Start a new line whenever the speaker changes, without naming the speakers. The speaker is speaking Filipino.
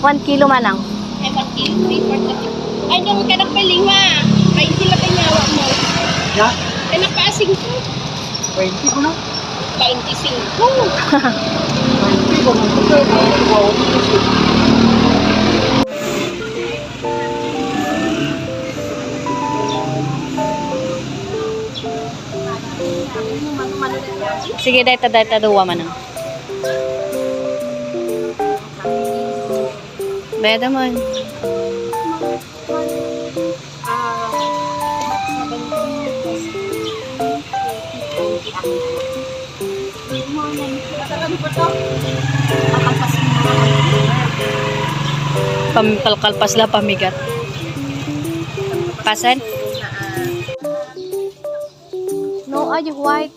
1 kilo manang.
Ay, 1 kilo, 3/4. Ay, yung ka nagpalima. Ay, sila tinyawa mo.
Ya,
Ay, nagpaasing ko.
20 ko na.
25.
20 ko na.
Sige, dayta duwa manang. Beda man. Kalpas la pamigat. Pasan? No, ay white.